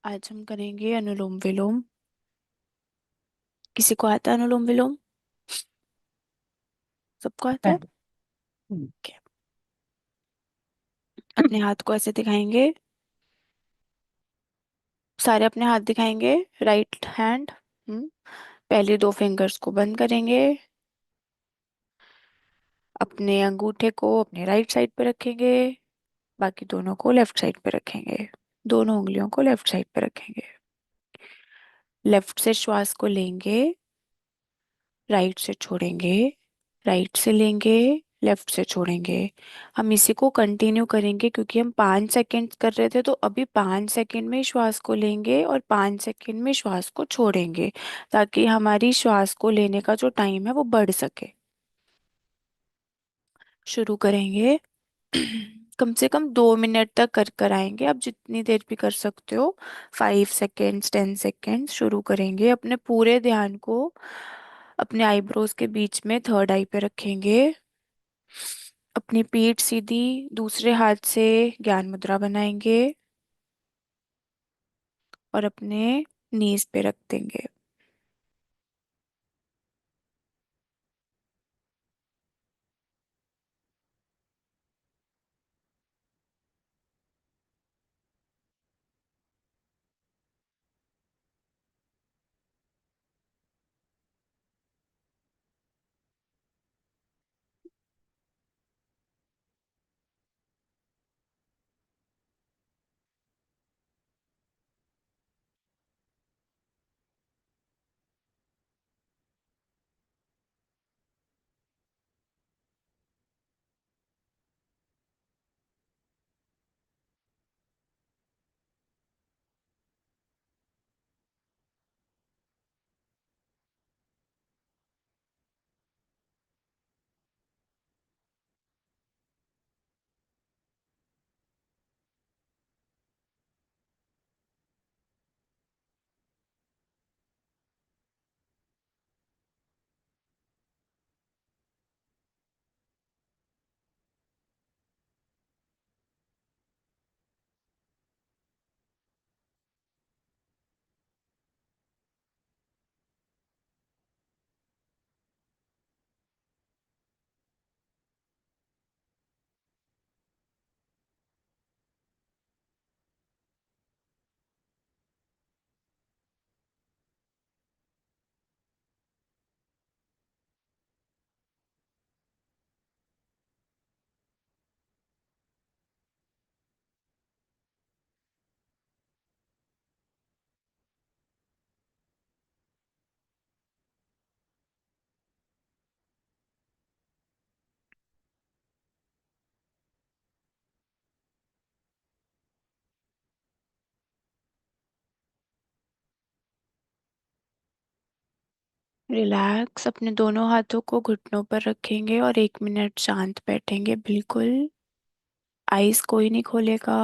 आज हम करेंगे अनुलोम विलोम। किसी को आता है अनुलोम विलोम? सबको आता है। है। हम्म। Okay. अपने हाथ को ऐसे दिखाएंगे। सारे अपने हाथ दिखाएंगे। Right hand. पहले दो फिंगर्स को बंद करेंगे। अपने अंगूठे को अपने राइट साइड पे रखेंगे। बाकी दोनों को लेफ्ट साइड पे रखेंगे। दोनों उंगलियों को लेफ्ट साइड पे रखेंगे। लेफ्ट से श्वास को लेंगे। राइट से छोड़ेंगे। राइट से लेंगे। लेफ्ट से छोड़ेंगे। हम इसी को कंटिन्यू करेंगे क्योंकि हम 5 सेकेंड कर रहे थे, तो अभी 5 सेकेंड में श्वास को लेंगे और 5 सेकेंड में श्वास को छोड़ेंगे, ताकि हमारी श्वास को लेने का जो टाइम है वो बढ़ सके। शुरू करेंगे। कम से कम 2 मिनट तक कर कर आएंगे, आप जितनी देर भी कर सकते हो। 5 सेकेंड्स, 10 सेकेंड्स। शुरू करेंगे। अपने पूरे ध्यान को अपने आईब्रोज के बीच में थर्ड आई पे रखेंगे। अपनी पीठ सीधी। दूसरे हाथ से ज्ञान मुद्रा बनाएंगे और अपने नीज पे रख देंगे। रिलैक्स। अपने दोनों हाथों को घुटनों पर रखेंगे और 1 मिनट शांत बैठेंगे बिल्कुल। आईज कोई नहीं खोलेगा।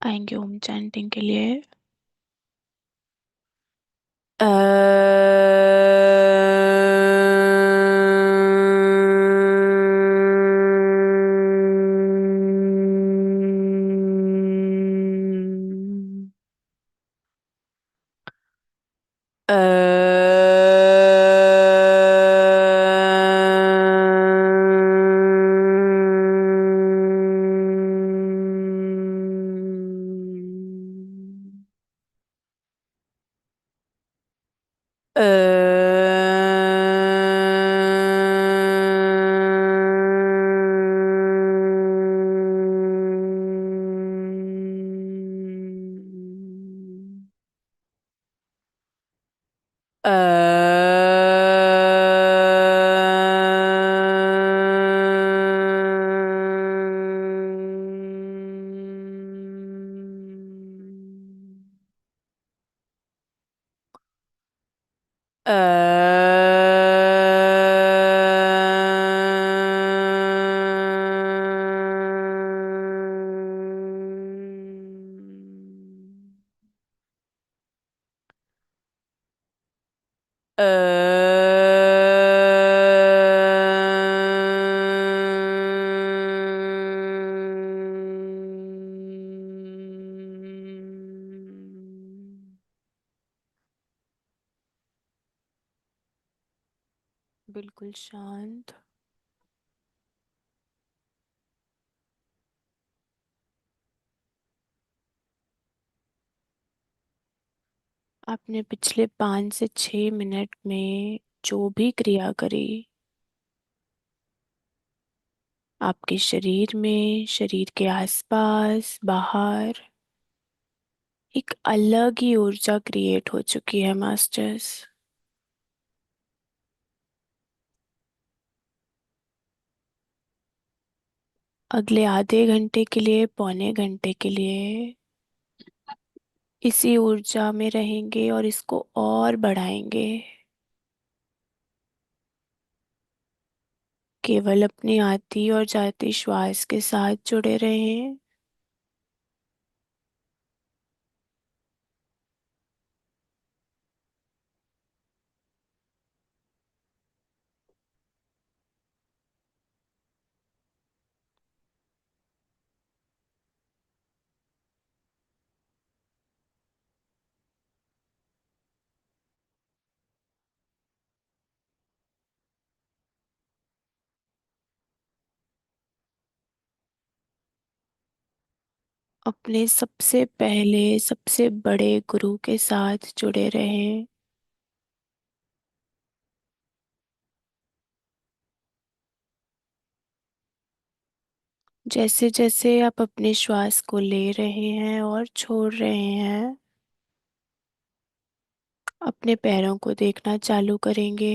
आएंगे ओम चैंटिंग के लिए। अ अ बिल्कुल शांत। आपने पिछले 5 से 6 मिनट में जो भी क्रिया करी, आपके शरीर में, शरीर के आसपास, बाहर, एक अलग ही ऊर्जा क्रिएट हो चुकी है मास्टर्स। अगले आधे घंटे के लिए, पौने घंटे के लिए इसी ऊर्जा में रहेंगे और इसको और बढ़ाएंगे। केवल अपनी आती और जाती श्वास के साथ जुड़े रहें। अपने सबसे पहले, सबसे बड़े गुरु के साथ जुड़े रहें। जैसे जैसे आप अपने श्वास को ले रहे हैं और छोड़ रहे हैं, अपने पैरों को देखना चालू करेंगे।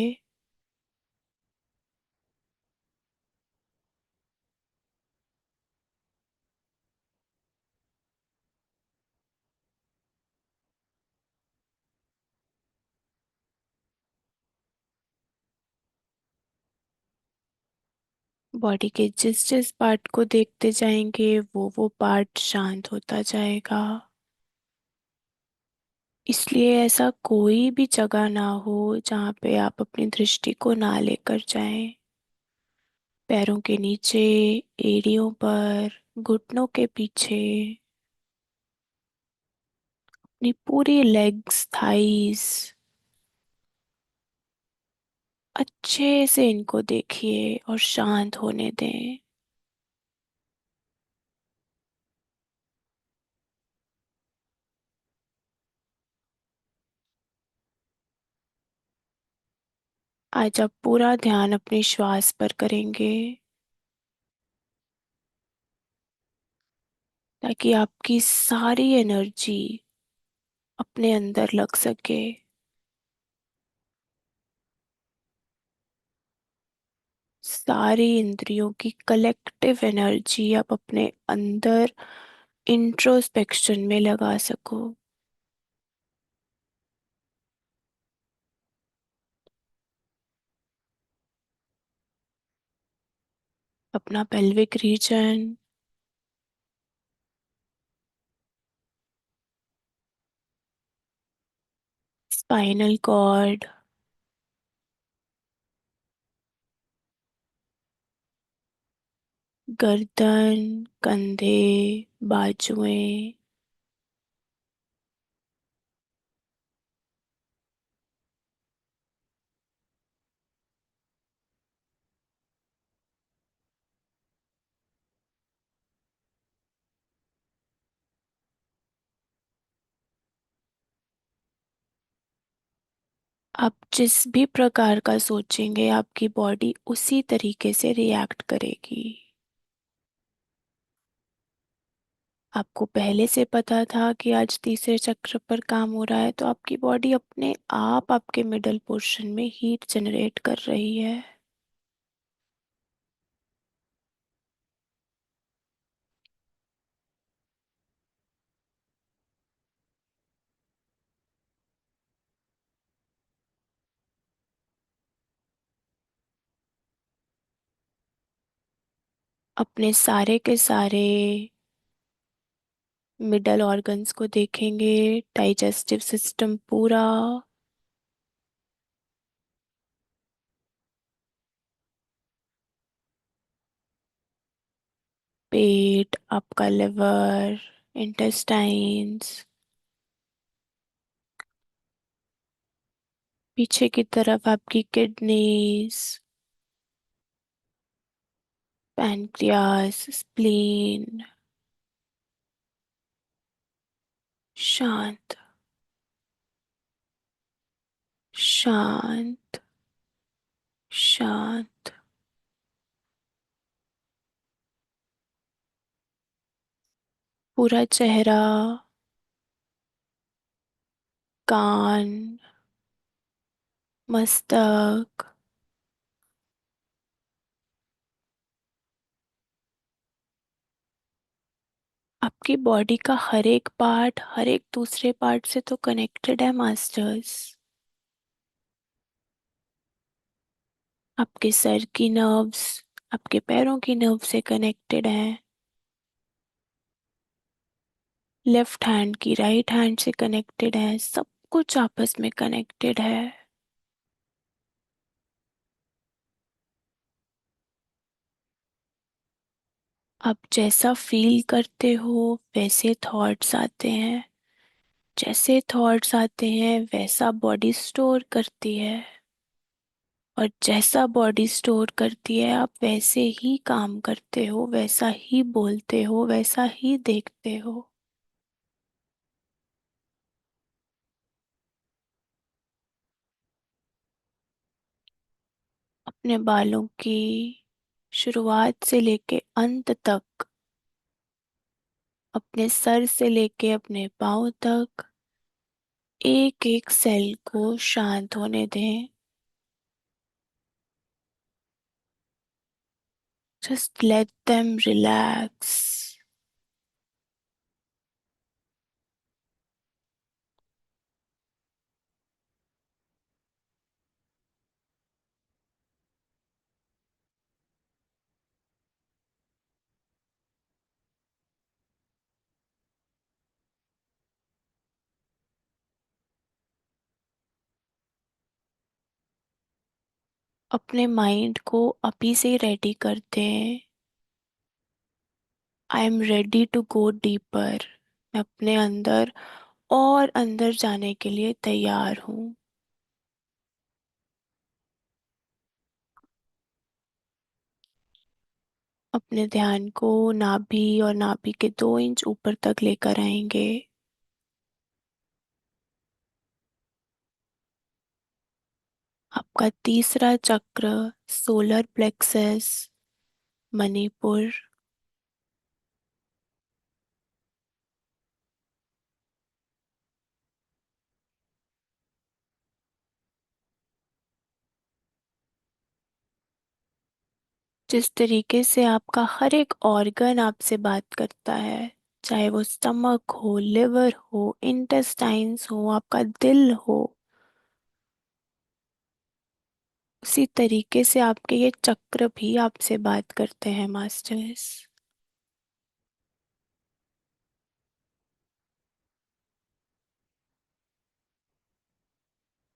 बॉडी के जिस जिस पार्ट को देखते जाएंगे वो पार्ट शांत होता जाएगा। इसलिए ऐसा कोई भी जगह ना हो जहाँ पे आप अपनी दृष्टि को ना लेकर जाएं। पैरों के नीचे, एड़ियों पर, घुटनों के पीछे, अपनी पूरी लेग्स, थाइस, अच्छे से इनको देखिए और शांत होने दें। आज आप पूरा ध्यान अपनी श्वास पर करेंगे, ताकि आपकी सारी एनर्जी अपने अंदर लग सके। सारी इंद्रियों की कलेक्टिव एनर्जी आप अपने अंदर इंट्रोस्पेक्शन में लगा सको। अपना पेल्विक रीजन, स्पाइनल कॉर्ड, गर्दन, कंधे, बाजुएं, आप जिस भी प्रकार का सोचेंगे आपकी बॉडी उसी तरीके से रिएक्ट करेगी। आपको पहले से पता था कि आज तीसरे चक्र पर काम हो रहा है, तो आपकी बॉडी अपने आप आपके मिडल पोर्शन में हीट जनरेट कर रही है। अपने सारे के सारे मिडल ऑर्गन्स को देखेंगे, डाइजेस्टिव सिस्टम पूरा, पेट, आपका लिवर, इंटेस्टाइन्स, पीछे की तरफ आपकी किडनीज, पैनक्रियास, स्प्लीन। शांत, शांत, शांत। पूरा चेहरा, कान, मस्तक, आपकी बॉडी का हर एक पार्ट हर एक दूसरे पार्ट से तो कनेक्टेड है मास्टर्स। आपके सर की नर्व्स आपके पैरों की नर्व से कनेक्टेड हैं, लेफ्ट हैंड की राइट हैंड से कनेक्टेड है, सब कुछ आपस में कनेक्टेड है। आप जैसा फील करते हो वैसे थॉट्स आते हैं, जैसे थॉट्स आते हैं वैसा बॉडी स्टोर करती है, और जैसा बॉडी स्टोर करती है आप वैसे ही काम करते हो, वैसा ही बोलते हो, वैसा ही देखते हो। अपने बालों की शुरुआत से लेके अंत तक, अपने सर से लेके अपने पाँव तक, एक एक सेल को शांत होने दें। Just let them relax. अपने माइंड को अभी से रेडी कर दें। I am ready to go deeper. मैं अपने अंदर और अंदर जाने के लिए तैयार हूँ। अपने ध्यान को नाभि और नाभि के 2 इंच ऊपर तक लेकर आएंगे। आपका तीसरा चक्र, सोलर प्लेक्सस, मणिपुर, जिस तरीके से आपका हर एक ऑर्गन आपसे बात करता है, चाहे वो स्टमक हो, लिवर हो, इंटेस्टाइन्स हो, आपका दिल हो, उसी तरीके से आपके ये चक्र भी आपसे बात करते हैं मास्टर्स।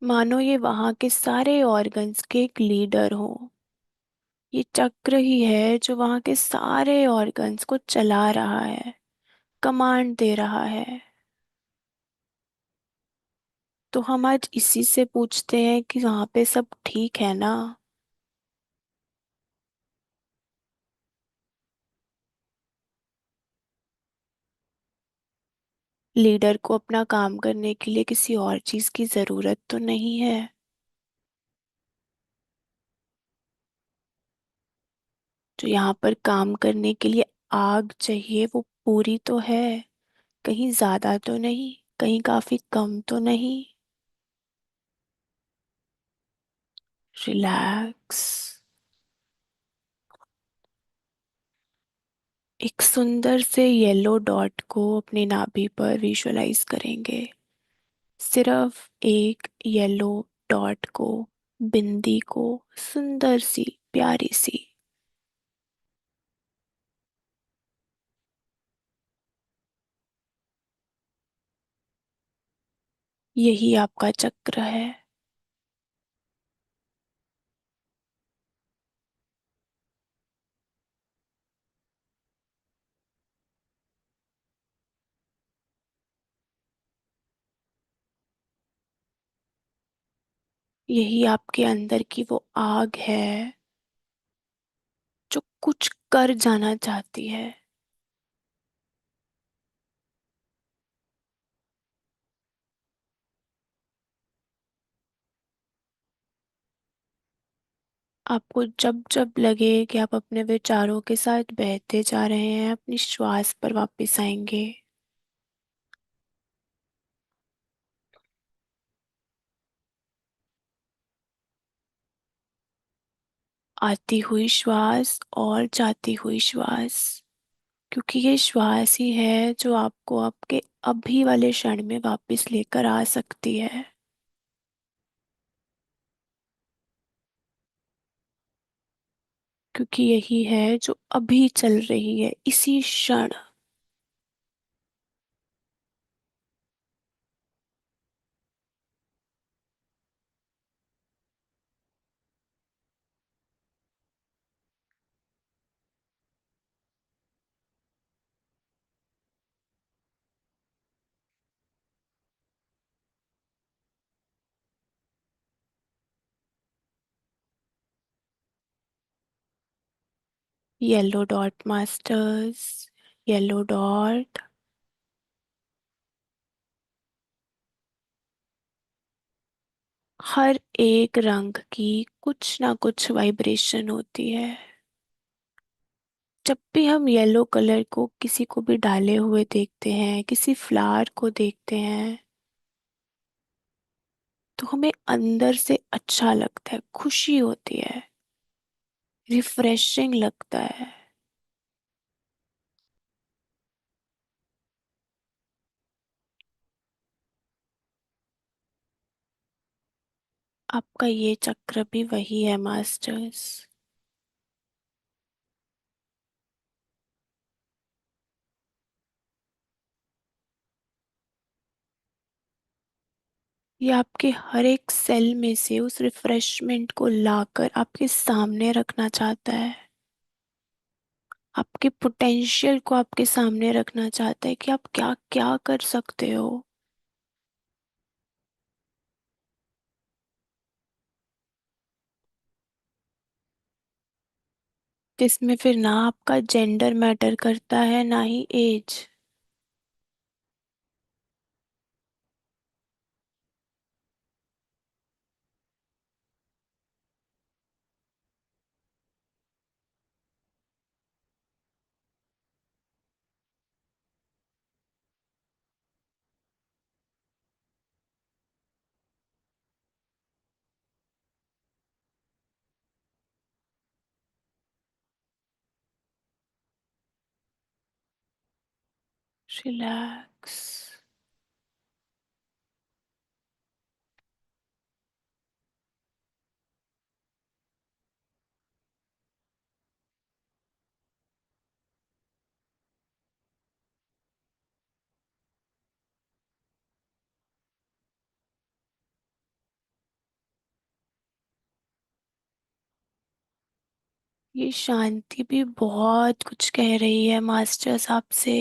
मानो ये वहाँ के सारे ऑर्गन्स के एक लीडर हो। ये चक्र ही है जो वहाँ के सारे ऑर्गन्स को चला रहा है, कमांड दे रहा है। तो हम आज इसी से पूछते हैं कि वहाँ पे सब ठीक है ना। लीडर को अपना काम करने के लिए किसी और चीज की जरूरत तो नहीं है। जो यहाँ पर काम करने के लिए आग चाहिए वो पूरी तो है, कहीं ज्यादा तो नहीं, कहीं काफी कम तो नहीं। रिलैक्स। एक सुंदर से येलो डॉट को अपने नाभि पर विजुअलाइज करेंगे। सिर्फ एक येलो डॉट को, बिंदी को, सुंदर सी प्यारी सी। यही आपका चक्र है। यही आपके अंदर की वो आग है जो कुछ कर जाना चाहती है। आपको जब जब लगे कि आप अपने विचारों के साथ बहते जा रहे हैं, अपनी श्वास पर वापस आएंगे। आती हुई श्वास और जाती हुई श्वास, क्योंकि ये श्वास ही है जो आपको आपके अभी वाले क्षण में वापस लेकर आ सकती है। क्योंकि यही है जो अभी चल रही है इसी क्षण। Yellow dot masters, yellow dot. हर एक रंग की कुछ ना कुछ वाइब्रेशन होती है। जब भी हम येलो कलर को किसी को भी डाले हुए देखते हैं, किसी फ्लावर को देखते हैं, तो हमें अंदर से अच्छा लगता है, खुशी होती है, रिफ्रेशिंग लगता है। आपका ये चक्र भी वही है मास्टर्स। ये आपके हर एक सेल में से उस रिफ्रेशमेंट को लाकर आपके सामने रखना चाहता है। आपके पोटेंशियल को आपके सामने रखना चाहता है कि आप क्या क्या कर सकते हो। जिसमें फिर ना आपका जेंडर मैटर करता है ना ही एज। रिलैक्स। ये शांति भी बहुत कुछ कह रही है मास्टर्स आपसे।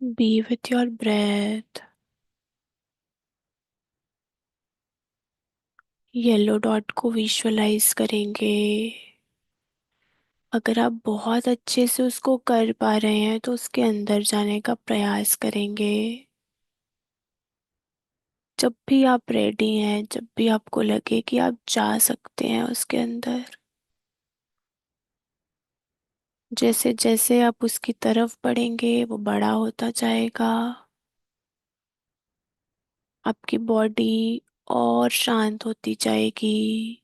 Be with your breath. Yellow dot को विजुअलाइज करेंगे। अगर आप बहुत अच्छे से उसको कर पा रहे हैं तो उसके अंदर जाने का प्रयास करेंगे। जब भी आप रेडी हैं, जब भी आपको लगे कि आप जा सकते हैं उसके अंदर, जैसे जैसे आप उसकी तरफ बढ़ेंगे वो बड़ा होता जाएगा। आपकी बॉडी और शांत होती जाएगी।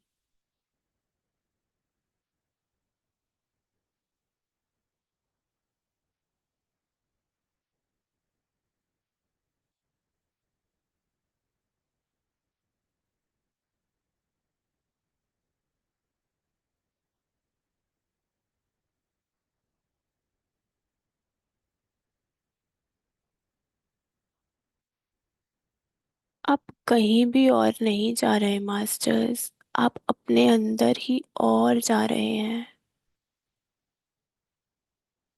आप कहीं भी और नहीं जा रहे मास्टर्स, आप अपने अंदर ही और जा रहे हैं,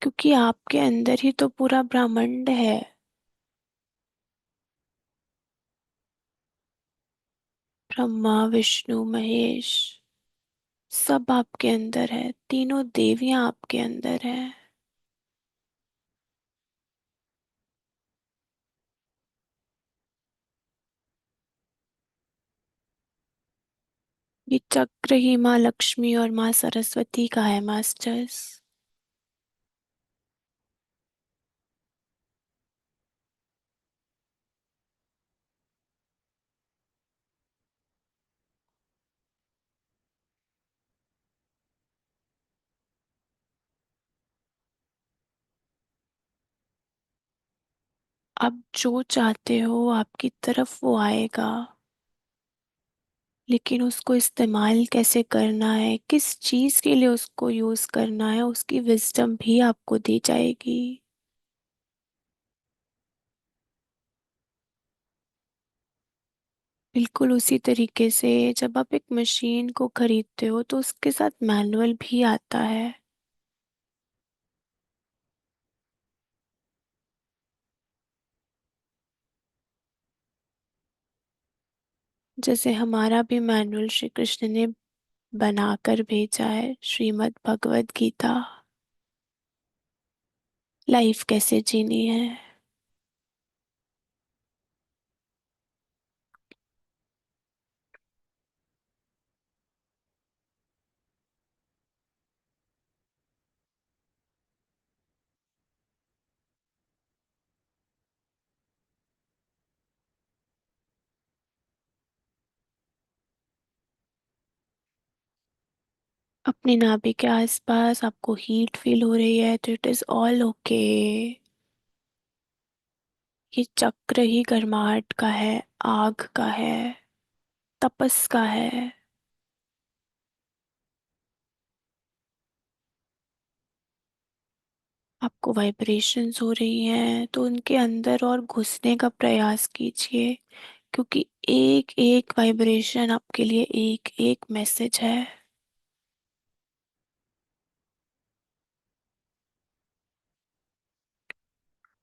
क्योंकि आपके अंदर ही तो पूरा ब्रह्मांड है। ब्रह्मा विष्णु महेश सब आपके अंदर है, तीनों देवियां आपके अंदर है। ये चक्र ही माँ लक्ष्मी और माँ सरस्वती का है मास्टर्स। आप जो चाहते हो आपकी तरफ वो आएगा, लेकिन उसको इस्तेमाल कैसे करना है, किस चीज के लिए उसको यूज करना है, उसकी विजडम भी आपको दी जाएगी। बिल्कुल उसी तरीके से जब आप एक मशीन को खरीदते हो तो उसके साथ मैनुअल भी आता है। जैसे हमारा भी मैनुअल श्री कृष्ण ने बनाकर भेजा है, श्रीमद् भगवत गीता। लाइफ कैसे जीनी है। अपनी नाभि के आसपास आपको हीट फील हो रही है तो इट इज ऑल ओके। ये चक्र ही गर्माहट का है, आग का है, तपस का है। आपको वाइब्रेशंस हो रही हैं तो उनके अंदर और घुसने का प्रयास कीजिए, क्योंकि एक एक वाइब्रेशन आपके लिए एक एक मैसेज है।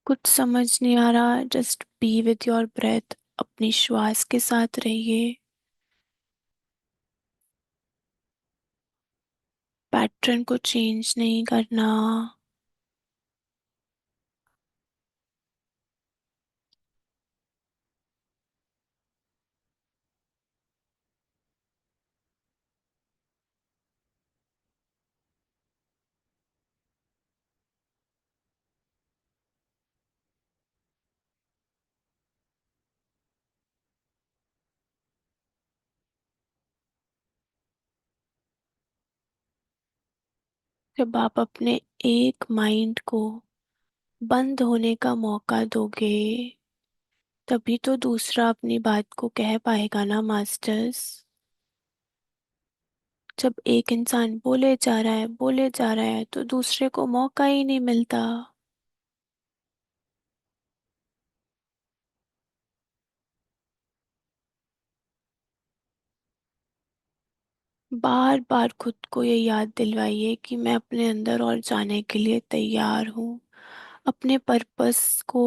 कुछ समझ नहीं आ रहा, just be with your breath, अपनी श्वास के साथ रहिए। पैटर्न को चेंज नहीं करना। जब आप अपने एक माइंड को बंद होने का मौका दोगे, तभी तो दूसरा अपनी बात को कह पाएगा ना मास्टर्स। जब एक इंसान बोले जा रहा है बोले जा रहा है तो दूसरे को मौका ही नहीं मिलता। बार बार खुद को ये याद दिलवाइए कि मैं अपने अंदर और जाने के लिए तैयार हूँ, अपने पर्पस को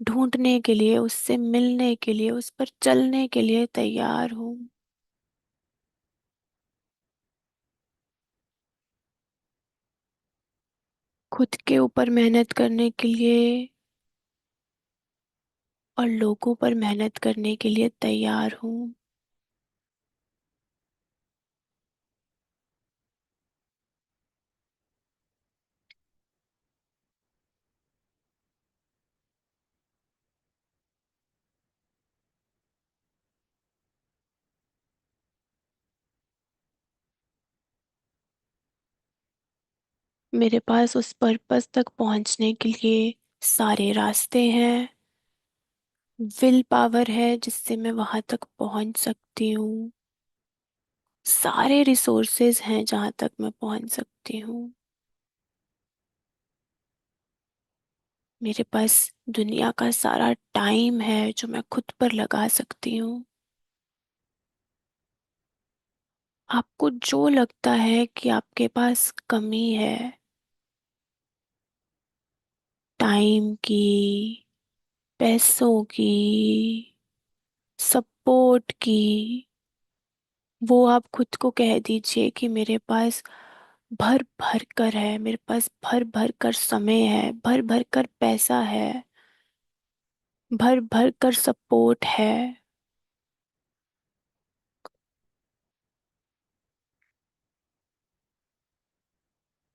ढूंढने के लिए, उससे मिलने के लिए, उस पर चलने के लिए तैयार हूँ। खुद के ऊपर मेहनत करने के लिए और लोगों पर मेहनत करने के लिए तैयार हूँ। मेरे पास उस पर्पस तक पहुंचने के लिए सारे रास्ते हैं, विल पावर है जिससे मैं वहां तक पहुंच सकती हूँ, सारे रिसोर्सेज हैं जहां तक मैं पहुंच सकती हूँ। मेरे पास दुनिया का सारा टाइम है जो मैं खुद पर लगा सकती हूँ। आपको जो लगता है कि आपके पास कमी है, टाइम की, पैसों की, सपोर्ट की, वो आप खुद को कह दीजिए कि मेरे पास भर भर कर है, मेरे पास भर भर कर समय है, भर भर कर पैसा है, भर भर कर सपोर्ट है।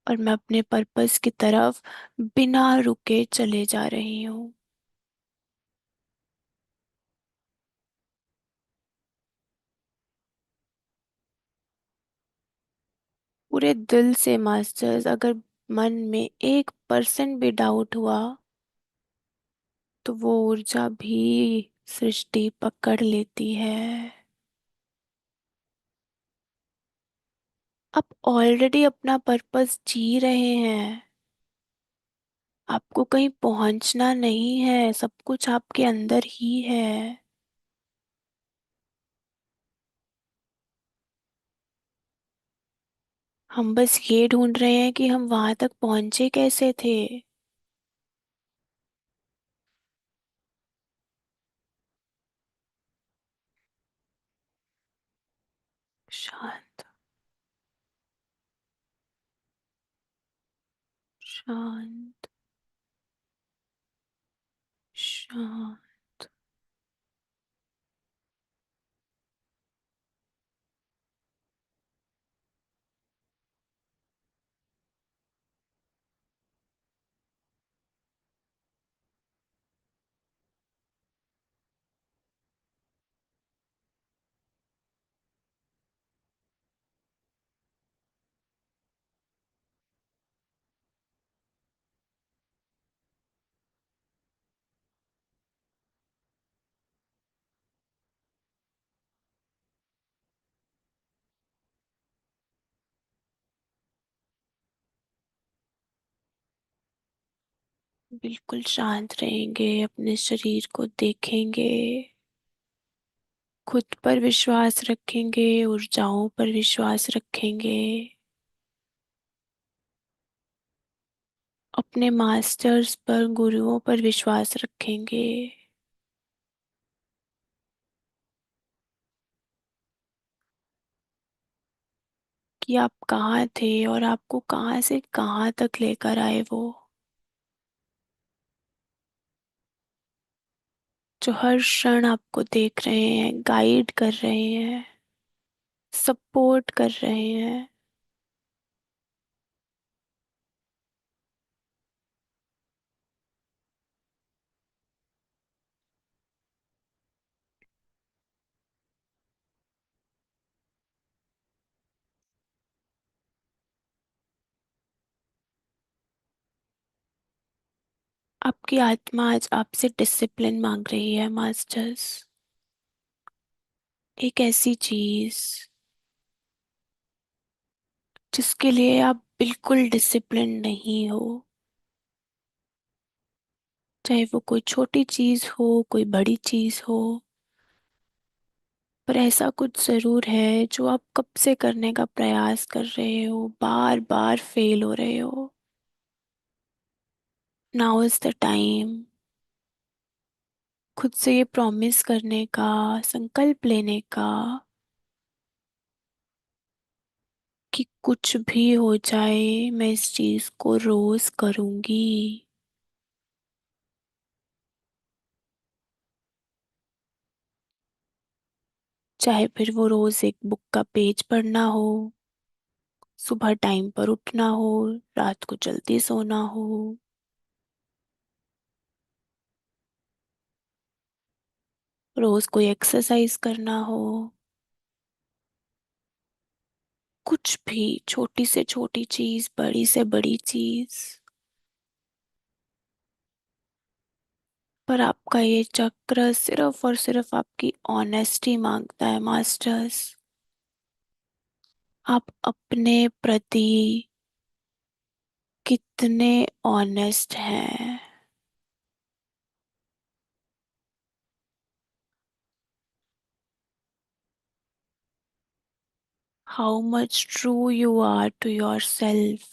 और मैं अपने पर्पस की तरफ बिना रुके चले जा रही हूँ। पूरे दिल से मास्टर्स, अगर मन में 1% भी डाउट हुआ तो वो ऊर्जा भी सृष्टि पकड़ लेती है। आप ऑलरेडी अपना पर्पस जी रहे हैं। आपको कहीं पहुंचना नहीं है, सब कुछ आपके अंदर ही है। हम बस ये ढूंढ रहे हैं कि हम वहां तक पहुंचे कैसे थे। शांत, शांत, शांत। बिल्कुल शांत रहेंगे, अपने शरीर को देखेंगे, खुद पर विश्वास रखेंगे, ऊर्जाओं पर विश्वास रखेंगे, अपने मास्टर्स पर, गुरुओं पर विश्वास रखेंगे कि आप कहाँ थे और आपको कहाँ से कहाँ तक लेकर आए वो, जो हर क्षण आपको देख रहे हैं, गाइड कर रहे हैं, सपोर्ट कर रहे हैं। आपकी आत्मा आज आपसे डिसिप्लिन मांग रही है मास्टर्स। एक ऐसी चीज जिसके लिए आप बिल्कुल डिसिप्लिन नहीं हो, चाहे वो कोई छोटी चीज हो, कोई बड़ी चीज हो, पर ऐसा कुछ जरूर है जो आप कब से करने का प्रयास कर रहे हो, बार बार फेल हो रहे हो। नाउ इज द टाइम खुद से ये प्रॉमिस करने का, संकल्प लेने का कि कुछ भी हो जाए मैं इस चीज को रोज करूंगी। चाहे फिर वो रोज एक बुक का पेज पढ़ना हो, सुबह टाइम पर उठना हो, रात को जल्दी सोना हो, रोज कोई एक्सरसाइज करना हो, कुछ भी, छोटी से छोटी चीज, बड़ी से बड़ी चीज। पर आपका ये चक्र सिर्फ और सिर्फ आपकी ऑनेस्टी मांगता है मास्टर्स। आप अपने प्रति कितने ऑनेस्ट हैं? How much true you are to yourself.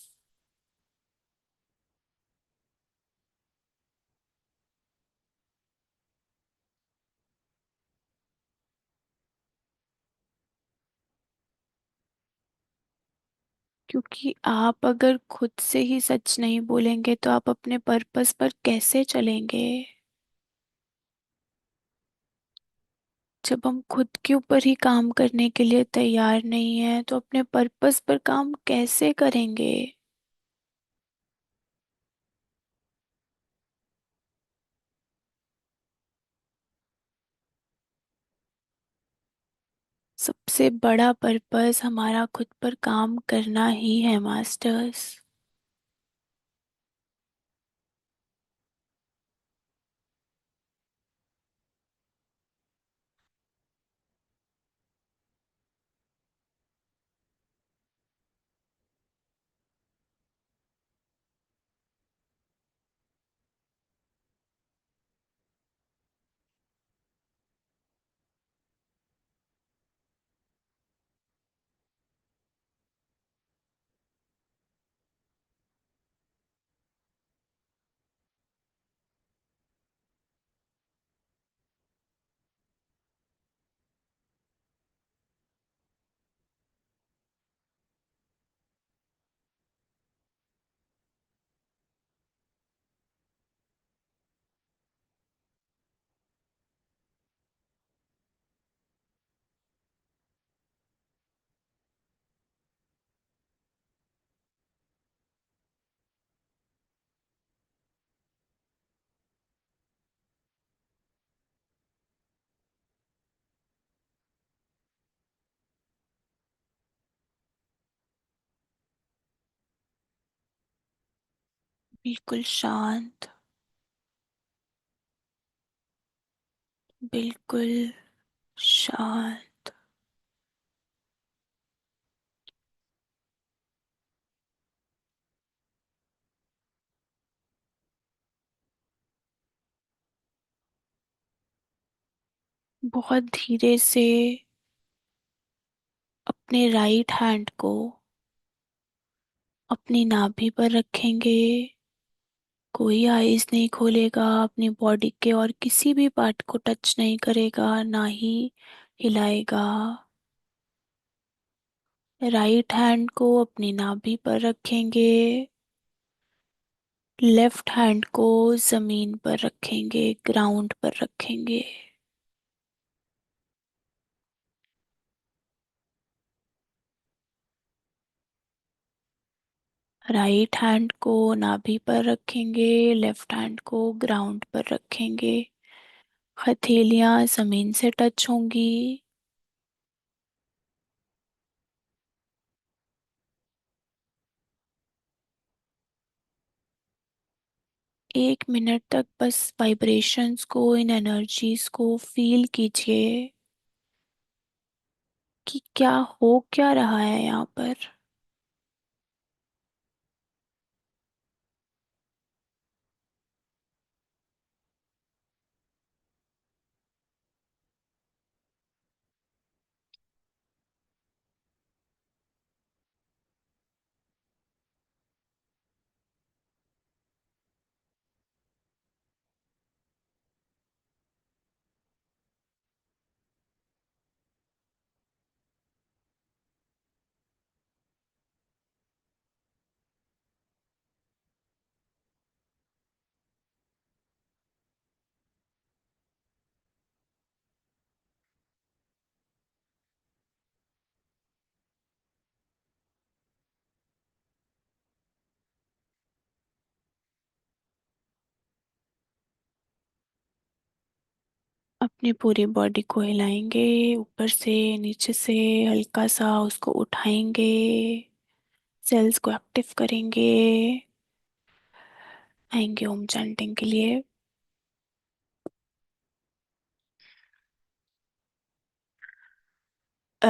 क्योंकि आप अगर खुद से ही सच नहीं बोलेंगे तो आप अपने पर्पस पर कैसे चलेंगे? जब हम खुद के ऊपर ही काम करने के लिए तैयार नहीं है तो अपने पर्पस पर काम कैसे करेंगे? सबसे बड़ा पर्पस हमारा खुद पर काम करना ही है मास्टर्स। बिल्कुल शांत। बिल्कुल शांत। बहुत धीरे से अपने राइट हैंड को अपनी नाभि पर रखेंगे। कोई आईज नहीं खोलेगा, अपनी बॉडी के और किसी भी पार्ट को टच नहीं करेगा, ना ही हिलाएगा। राइट हैंड को अपनी नाभि पर रखेंगे। लेफ्ट हैंड को जमीन पर रखेंगे, ग्राउंड पर रखेंगे। राइट हैंड को नाभि पर रखेंगे, लेफ्ट हैंड को ग्राउंड पर रखेंगे। हथेलियां जमीन से टच होंगी। 1 मिनट तक बस वाइब्रेशंस को, इन एनर्जीज को फील कीजिए कि क्या हो क्या रहा है यहाँ पर। अपनी पूरी बॉडी को हिलाएंगे, ऊपर से नीचे से, हल्का सा उसको उठाएंगे, सेल्स को एक्टिव करेंगे, आएंगे ओम चैंटिंग के लिए। अ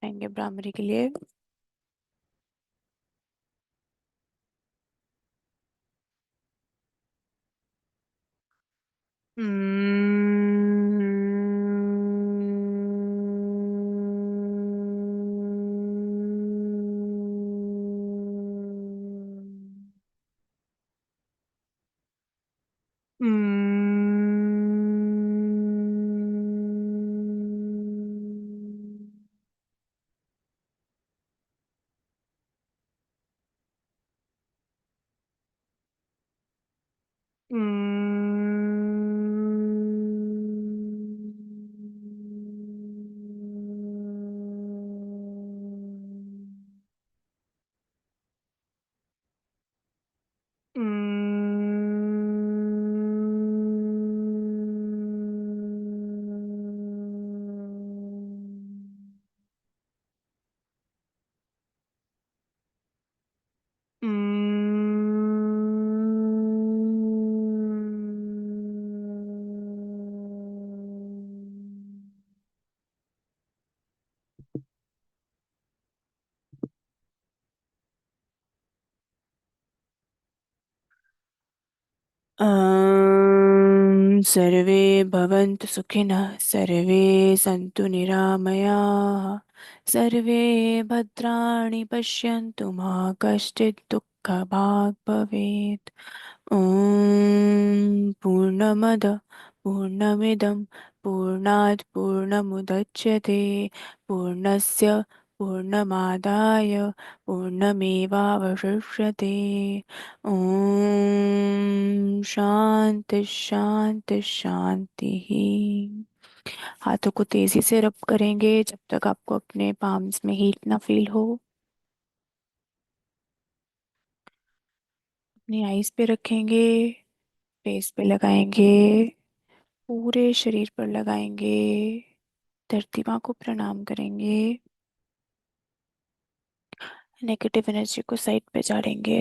आएंगे ब्राह्मरी के लिए। सर्वे भवन्तु सुखिनः, सर्वे सन्तु निरामयाः, सर्वे भद्राणि पश्यन्तु मा कश्चित् दुःखभाग् भवेत्। ॐ पूर्णमद पूर्णमिदं पूर्णात् पूर्णमुदच्यते, पूर्णस्य पूर्णमादाय पूर्णमेवावशिष्यते। ओम शांति शांति शांति ही। हाथों को तेजी से रब करेंगे जब तक आपको अपने पाम्स में हीट ना फील हो। अपनी आईज पे रखेंगे, फेस पे लगाएंगे, पूरे शरीर पर लगाएंगे, धरती माँ को प्रणाम करेंगे, नेगेटिव एनर्जी को साइड पे झाड़ेंगे।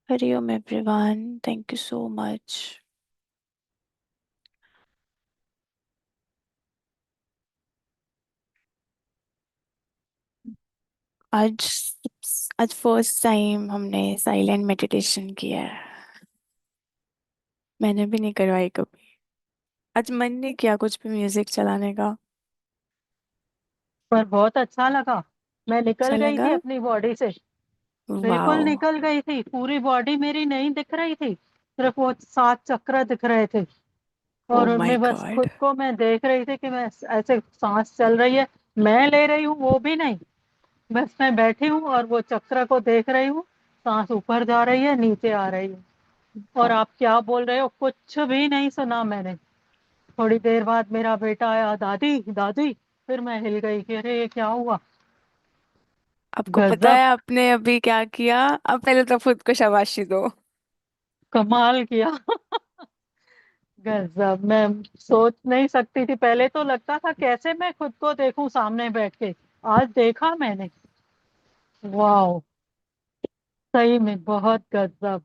Hari Om everyone, thank you so much. आज आज फर्स्ट टाइम हमने साइलेंट मेडिटेशन किया है। मैंने भी नहीं करवाई कभी। आज मन नहीं किया कुछ भी म्यूजिक चलाने का। पर बहुत अच्छा लगा। मैं निकल अच्छा गई लगा। थी अपनी बॉडी से। बिल्कुल वाओ। निकल गई थी, पूरी बॉडी मेरी नहीं दिख रही थी, सिर्फ वो 7 चक्र दिख रहे थे। ओ और माय मैं बस गॉड। खुद को मैं देख रही थी कि मैं ऐसे सांस चल रही है, मैं ले रही हूँ वो भी नहीं, बस मैं बैठी हूँ और वो चक्र को देख रही हूँ। सांस ऊपर जा रही है, नीचे आ रही है। और आप क्या बोल रहे हो कुछ भी नहीं सुना मैंने। थोड़ी देर बाद मेरा बेटा आया, दादी दादी, फिर मैं हिल गई कि अरे ये क्या हुआ। आपको पता गजब, है आपने अभी क्या किया? अब पहले तो खुद को शाबाशी दो। कमाल किया। गजब। मैं सोच नहीं सकती थी, पहले तो लगता था कैसे मैं खुद को देखूं सामने बैठ के। आज देखा मैंने। वाह। सही में बहुत गजब।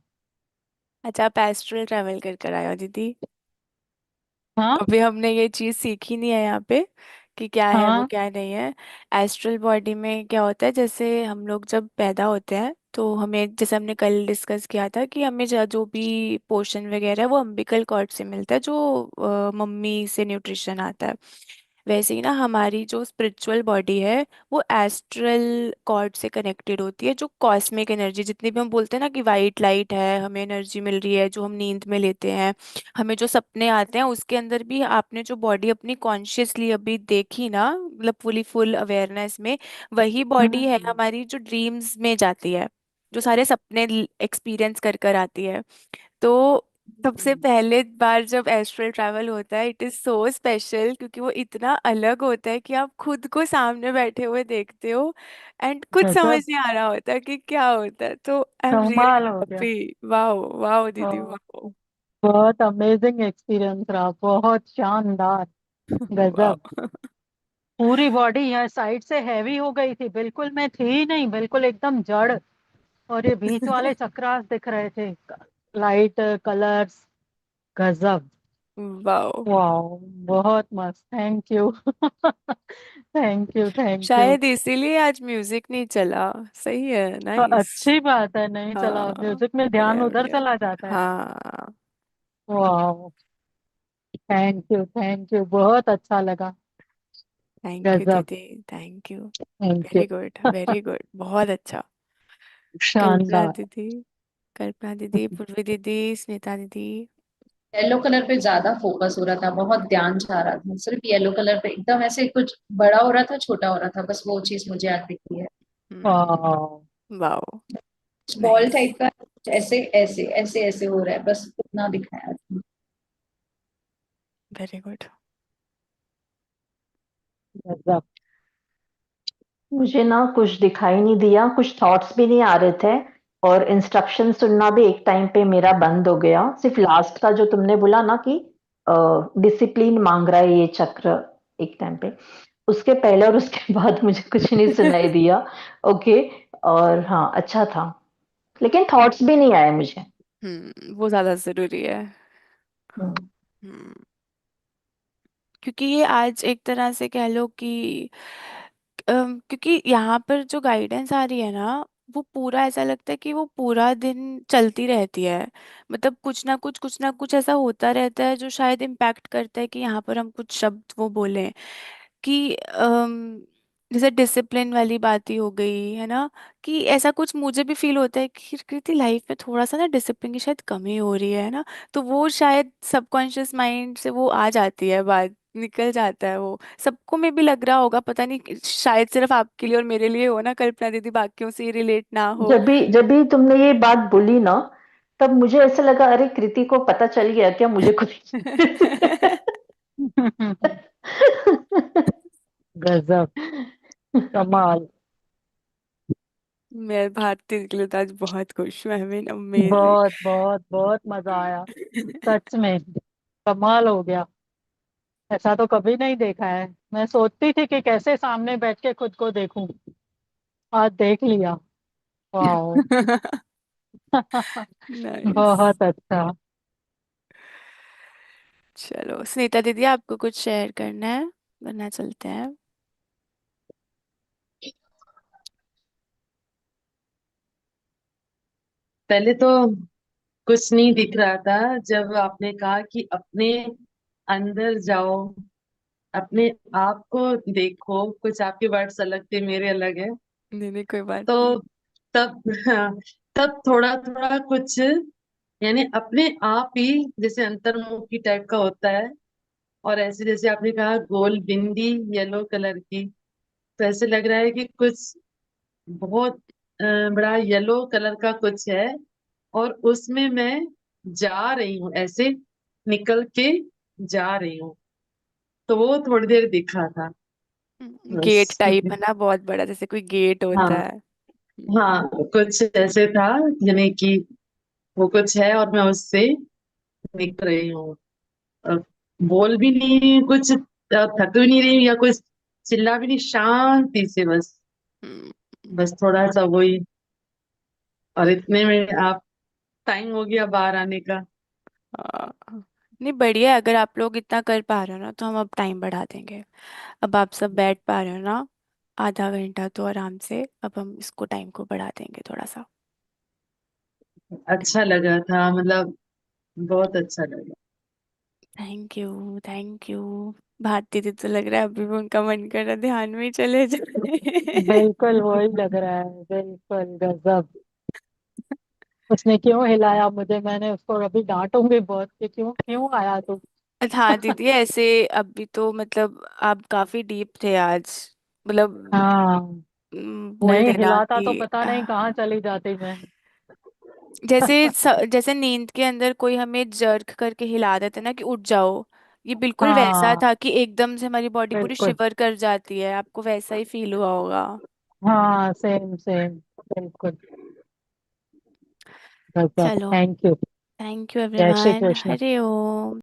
अच्छा, आप एस्ट्रल ट्रैवल कर कर आए हो दीदी? हाँ। अभी हमने ये चीज सीखी नहीं है यहाँ पे कि क्या है वो हाँ। क्या नहीं है। एस्ट्रल बॉडी में क्या होता है, जैसे हम लोग जब पैदा होते हैं तो हमें, जैसे हमने कल डिस्कस किया था कि हमें जो भी पोषण वगैरह है वो अम्बिकल कॉर्ड से मिलता है, जो मम्मी से न्यूट्रिशन आता है। वैसे ही ना हमारी जो स्पिरिचुअल बॉडी है वो एस्ट्रल कॉर्ड से कनेक्टेड होती है, जो कॉस्मिक एनर्जी, जितनी भी हम बोलते हैं ना कि वाइट लाइट है, हमें एनर्जी मिल रही है जो हम नींद में लेते हैं, हमें जो सपने आते हैं, उसके अंदर भी आपने जो बॉडी अपनी कॉन्शियसली अभी देखी ना, मतलब फुल अवेयरनेस में, वही बॉडी है हम्म। हमारी जो ड्रीम्स में जाती है, जो सारे सपने एक्सपीरियंस कर कर आती है। तो सबसे पहले बार जब एस्ट्रल ट्रैवल होता है, इट इज सो स्पेशल, क्योंकि वो इतना अलग होता है कि आप खुद को सामने बैठे हुए देखते हो एंड कुछ समझ गजब। नहीं आ रहा होता कि क्या होता है। तो आई एम रियली कमाल हो गया। हैप्पी। वाओ वाओ दीदी ओ, वाओ। बहुत अमेजिंग एक्सपीरियंस रहा, बहुत शानदार। वाओ। गजब। पूरी बॉडी यहाँ साइड से हैवी हो गई थी, बिल्कुल मैं थी ही नहीं, बिल्कुल एकदम जड़। और ये बीच वाले चक्रास दिख रहे थे, लाइट कलर्स। गजब। वाओ। वाह। बहुत मस्त, thank you. Thank you, thank you. शायद इसीलिए आज म्यूजिक नहीं चला। सही है, नाइस। अच्छी बात है, नहीं चला हाँ, म्यूजिक में, ध्यान बढ़िया उधर बढ़िया। चला जाता है। हाँ, वाह। थैंक यू, थैंक यू, बहुत अच्छा लगा। थैंक यू गजब। दीदी, thank you. Thank you. Very good very good, बहुत अच्छा। कल्पना शानदार। दीदी, कल्पना दीदी, पूर्वी दीदी, स्मिता दीदी। येलो कलर पे ज्यादा फोकस हो रहा था, बहुत ध्यान जा रहा था सिर्फ येलो कलर पे, एकदम ऐसे कुछ बड़ा हो रहा था, छोटा हो रहा था, बस वो चीज मुझे आज दिखी है। हम्म। वाओ। Ball nice. टाइप का ऐसे ऐसे ऐसे ऐसे हो रहा है, बस उतना दिखाया था। Very good. गजब। मुझे ना कुछ दिखाई नहीं दिया, कुछ थॉट्स भी नहीं आ रहे थे, और इंस्ट्रक्शन सुनना भी एक टाइम पे मेरा बंद हो गया। सिर्फ लास्ट का जो तुमने बोला ना कि डिसिप्लिन मांग रहा है ये चक्र, एक टाइम पे, उसके पहले और उसके बाद मुझे कुछ नहीं सुनाई दिया। ओके। और हाँ, अच्छा था, लेकिन थॉट्स भी नहीं आए मुझे। वो ज्यादा जरूरी है। हम्म। हम्म। क्योंकि ये आज एक तरह से कह लो कि क्योंकि यहाँ पर जो गाइडेंस आ रही है ना, वो पूरा ऐसा लगता है कि वो पूरा दिन चलती रहती है। मतलब कुछ ना कुछ ऐसा होता रहता है जो शायद इम्पैक्ट करता है कि यहाँ पर हम कुछ शब्द वो बोलें कि जैसे डिसिप्लिन वाली बात ही हो गई है ना, कि ऐसा कुछ मुझे भी फील होता है कि कृति लाइफ में थोड़ा सा ना डिसिप्लिन की शायद कमी हो रही है ना। तो वो शायद सबकॉन्शियस माइंड से वो आ जाती है, बात निकल जाता है वो। सबको में भी लग रहा होगा, पता नहीं शायद सिर्फ आपके लिए और मेरे लिए हो ना कल्पना दीदी, बाकियों से रिलेट ना हो। जब भी तुमने ये बात बोली ना, तब मुझे ऐसा लगा, अरे कृति को पता चल गया क्या मुझे कुछ। गजब। कमाल। मैं भारती निकली तो आज बहुत खुश हूँ। I mean amazing. बहुत बहुत बहुत मजा आया। सच में कमाल हो गया। ऐसा तो कभी नहीं देखा है। मैं सोचती थी कि कैसे सामने बैठ के खुद को देखूं। आज देख लिया। वाह। नाइस। बहुत अच्छा। चलो सुनीता दीदी, आपको कुछ शेयर करना है वरना चलते हैं। पहले तो कुछ नहीं दिख रहा था, जब आपने कहा कि अपने अंदर जाओ, अपने आप को देखो, कुछ आपके वर्ड्स अलग थे, मेरे अलग है। नहीं नहीं, कोई बात नहीं। तो तब तब थोड़ा थोड़ा कुछ, यानी अपने आप ही जैसे अंतर्मुखी टाइप का होता है। और ऐसे जैसे आपने कहा गोल बिंदी येलो कलर की, तो ऐसे लग रहा है कि कुछ बहुत बड़ा येलो कलर का कुछ है, और उसमें मैं जा रही हूँ, ऐसे निकल के जा रही हूँ। तो वो थोड़ी देर दिखा था गेट बस। टाइप है ना, बहुत बड़ा, जैसे कोई गेट होता हाँ। है। हाँ, कुछ ऐसे था, यानी कि वो कुछ है और मैं उससे निकल रही हूँ। अ, बोल भी नहीं कुछ, थक भी नहीं रही या कुछ, चिल्ला भी नहीं, शांति से बस। हम्म, बस थोड़ा सा वही, और इतने में आप, टाइम हो गया बाहर आने का। नहीं बढ़िया है, अगर आप लोग इतना कर पा रहे हो ना तो हम अब टाइम बढ़ा देंगे। अब आप सब बैठ पा रहे हो ना आधा घंटा तो आराम से, अब हम इसको टाइम को बढ़ा देंगे थोड़ा सा। अच्छा लगा था, मतलब बहुत अच्छा लगा। Thank you thank you. Bharti दीदी तो लग रहा है अभी भी उनका मन कर रहा है ध्यान में ही चले जाए। बिल्कुल वही लग रहा है, बिल्कुल गजब। उसने क्यों हिलाया मुझे, मैंने उसको अभी डांटूंगी बहुत कि क्यों क्यों आया तू। हाँ दीदी ऐसे अभी तो मतलब आप काफी डीप थे आज, मतलब हाँ, बोल नहीं देना हिलाता कि तो पता नहीं कहाँ चली जाती मैं। जैसे नींद के अंदर कोई हमें जर्क करके हिला देते ना कि उठ जाओ, ये बिल्कुल वैसा हाँ था कि एकदम से हमारी बॉडी पूरी बिल्कुल। शिवर कर जाती है, आपको वैसा ही फील हुआ होगा। हाँ सेम सेम, बिल्कुल गजब। चलो, थैंक यू। थैंक यू जय श्री एवरीवन, कृष्ण। हरि ओम।